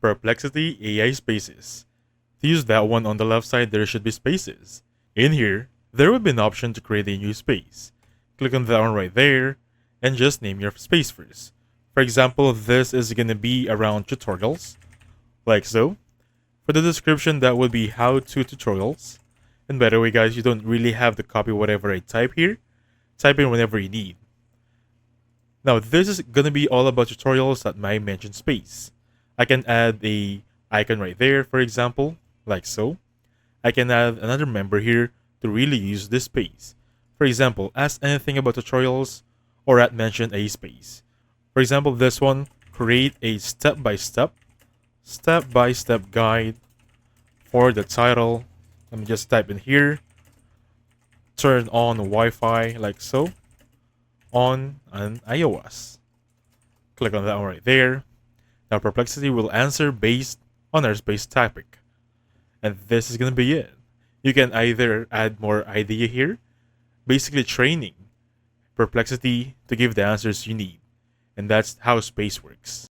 Perplexity AI Spaces. To use that one on the left side, there should be spaces. In here, there will be an option to create a new space. Click on that one right there, and just name your space first. For example, this is going to be around tutorials, like so. For the description, that would be how-to tutorials. And by the way, guys, you don't really have to copy whatever I type here. Type in whenever you need. Now, this is going to be all about tutorials that might mention space. I can add a icon right there, for example, like so. I can add another member here to really use this space. For example, ask anything about tutorials or add mention a space. For example, this one, create a step-by-step guide for the title. Let me just type in here, turn on Wi-Fi like so, on an iOS. Click on that one right there. Now Perplexity will answer based on our space topic. And this is going to be it. You can either add more idea here, basically training Perplexity to give the answers you need. And that's how space works.